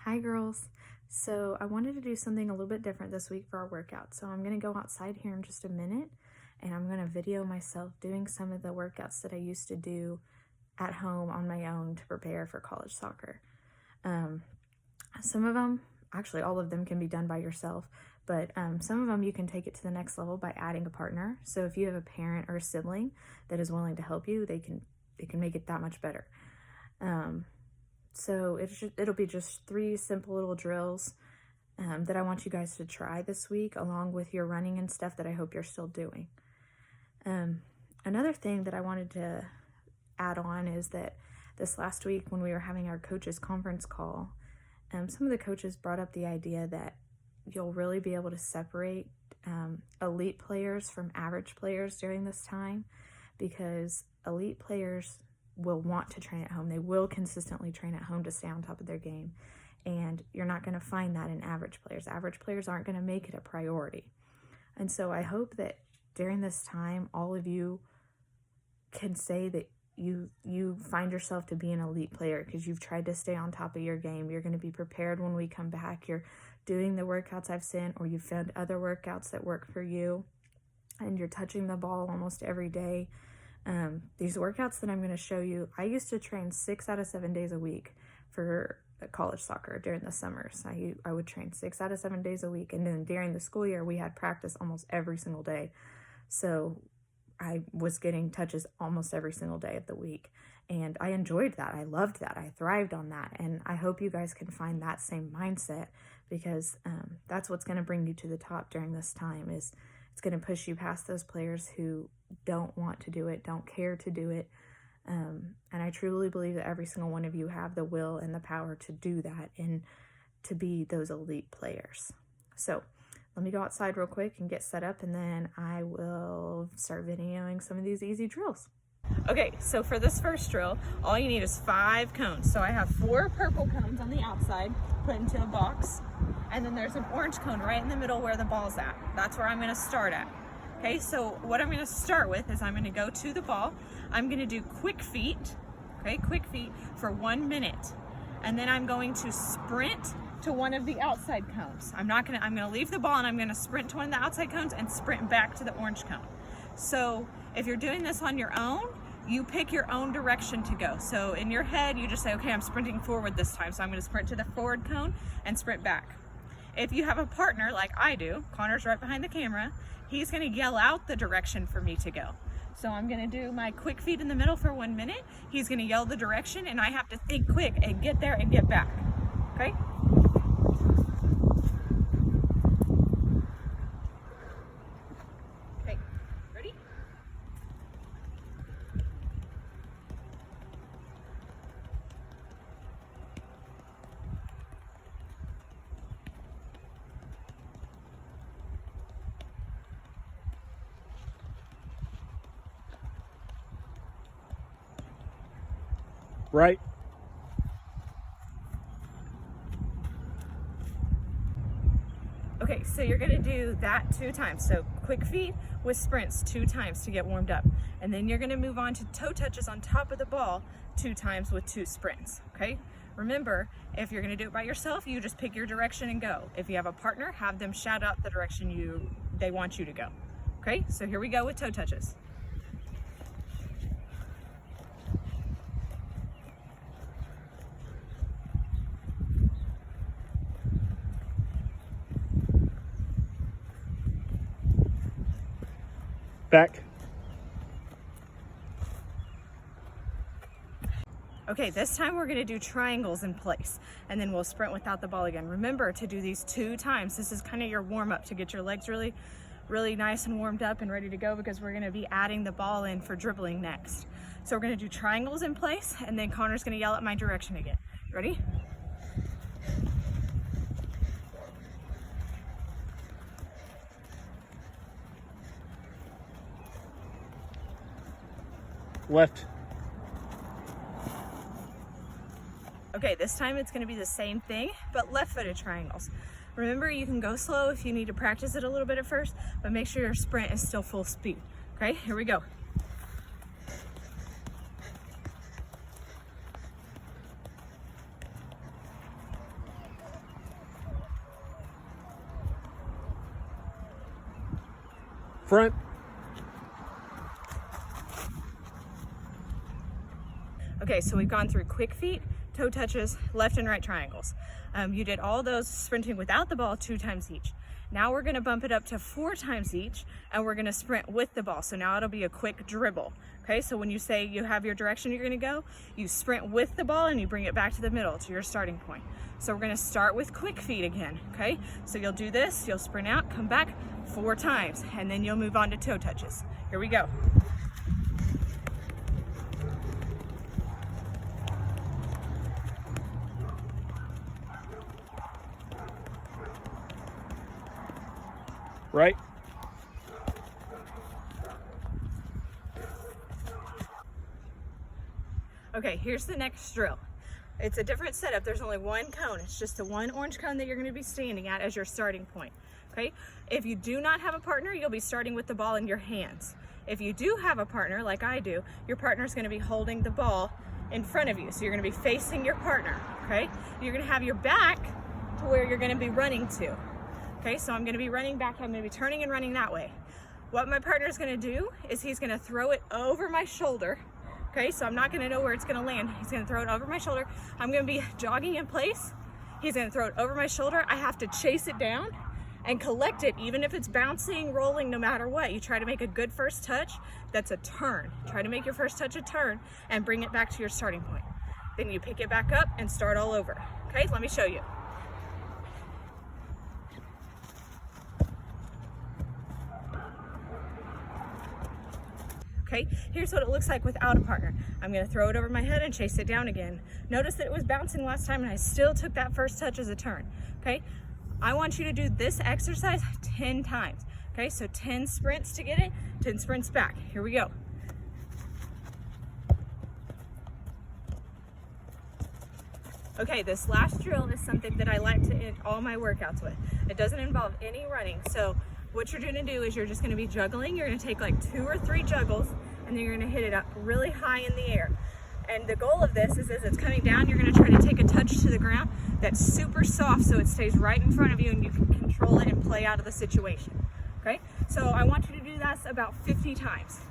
Hi girls. So I wanted to do something a little bit different this week for our workout. So I'm going to go outside here in just a minute and I'm going to video myself doing some of the workouts that I used to do at home on my own to prepare for college soccer. Some of them, actually all of them, can be done by yourself, but some of them you can take it to the next level by adding a partner. So if you have a parent or a sibling that is willing to help you, they can make it that much better. So it'll be just 3 simple little drills that I want you guys to try this week, along with your running and stuff that I hope you're still doing. Another thing that I wanted to add on is that this last week when we were having our coaches conference call, some of the coaches brought up the idea that you'll really be able to separate elite players from average players during this time, because elite players will want to train at home. They will consistently train at home to stay on top of their game. And you're not going to find that in average players. Average players aren't going to make it a priority. And so I hope that during this time, all of you can say that you find yourself to be an elite player because you've tried to stay on top of your game. You're going to be prepared when we come back. You're doing the workouts I've sent, or you've found other workouts that work for you, and you're touching the ball almost every day. These workouts that I'm going to show you, I used to train 6 out of 7 days a week for college soccer during the summers. I would train 6 out of 7 days a week, and then during the school year we had practice almost every single day. So I was getting touches almost every single day of the week, and I enjoyed that. I loved that. I thrived on that, and I hope you guys can find that same mindset, because that's what's going to bring you to the top during this time. It's going to push you past those players who don't want to do it, don't care to do it. And I truly believe that every single one of you have the will and the power to do that and to be those elite players. So let me go outside real quick and get set up, and then I will start videoing some of these easy drills. Okay, so for this first drill, all you need is 5 cones. So I have 4 purple cones on the outside put into a box, and then there's an orange cone right in the middle where the ball's at. That's where I'm going to start at. Okay, so what I'm going to start with is I'm going to go to the ball. I'm going to do quick feet, okay, quick feet for 1 minute. And then I'm going to sprint to one of the outside cones. I'm going to leave the ball and I'm going to sprint to one of the outside cones and sprint back to the orange cone. So if you're doing this on your own, you pick your own direction to go. So in your head, you just say, okay, I'm sprinting forward this time. So I'm going to sprint to the forward cone and sprint back. If you have a partner like I do, Connor's right behind the camera, he's going to yell out the direction for me to go. So I'm going to do my quick feet in the middle for 1 minute. He's going to yell the direction, and I have to think quick and get there and get back. Okay? Okay, ready? Right. Okay, so you're gonna do that 2 times. So quick feet with sprints 2 times to get warmed up. And then you're gonna move on to toe touches on top of the ball 2 times with 2 sprints, okay? Remember, if you're gonna do it by yourself, you just pick your direction and go. If you have a partner, have them shout out the direction they want you to go. Okay, so here we go with toe touches. Back. Okay, this time we're gonna do triangles in place, and then we'll sprint without the ball again. Remember to do these 2 times. This is kind of your warm up to get your legs really, really nice and warmed up and ready to go, because we're gonna be adding the ball in for dribbling next. So we're gonna do triangles in place, and then Connor's gonna yell at my direction again. Ready? Left. Okay, this time it's gonna be the same thing, but left-footed triangles. Remember, you can go slow if you need to practice it a little bit at first, but make sure your sprint is still full speed. Okay, here we go. front. Okay, so we've gone through quick feet, toe touches, left and right triangles. You did all those sprinting without the ball 2 times each. Now we're gonna bump it up to 4 times each, and we're gonna sprint with the ball. So now it'll be a quick dribble. Okay, so when you say you have your direction you're gonna go, you sprint with the ball and you bring it back to the middle, to your starting point. So we're gonna start with quick feet again, okay? So you'll do this, you'll sprint out, come back 4 times, and then you'll move on to toe touches. Here we go. Right. Okay, here's the next drill. It's a different setup. There's only one cone. It's just the one orange cone that you're going to be standing at as your starting point. Okay? If you do not have a partner, you'll be starting with the ball in your hands. If you do have a partner, like I do, your partner is going to be holding the ball in front of you. So you're going to be facing your partner. Okay? You're going to have your back to where you're going to be running to. Okay, so I'm going to be running back. I'm going to be turning and running that way. What my partner is going to do is he's going to throw it over my shoulder. Okay, so I'm not going to know where it's going to land. He's going to throw it over my shoulder. I'm going to be jogging in place. He's going to throw it over my shoulder. I have to chase it down and collect it, even if it's bouncing, rolling, no matter what. You try to make a good first touch. That's a turn. Try to make your first touch a turn and bring it back to your starting point. Then you pick it back up and start all over. Okay, let me show you. Okay, here's what it looks like without a partner. I'm going to throw it over my head and chase it down again. Notice that it was bouncing last time and I still took that first touch as a turn. Okay, I want you to do this exercise 10 times. Okay, so 10 sprints to get it, 10 sprints back. Here we go. Okay, this last drill is something that I like to end all my workouts with. It doesn't involve any running, so what you're gonna do is you're just gonna be juggling. You're gonna take like 2 or 3 juggles, and then you're gonna hit it up really high in the air. And the goal of this is as it's coming down, you're gonna try to take a touch to the ground that's super soft so it stays right in front of you and you can control it and play out of the situation. Okay, so I want you to do this about 50 times.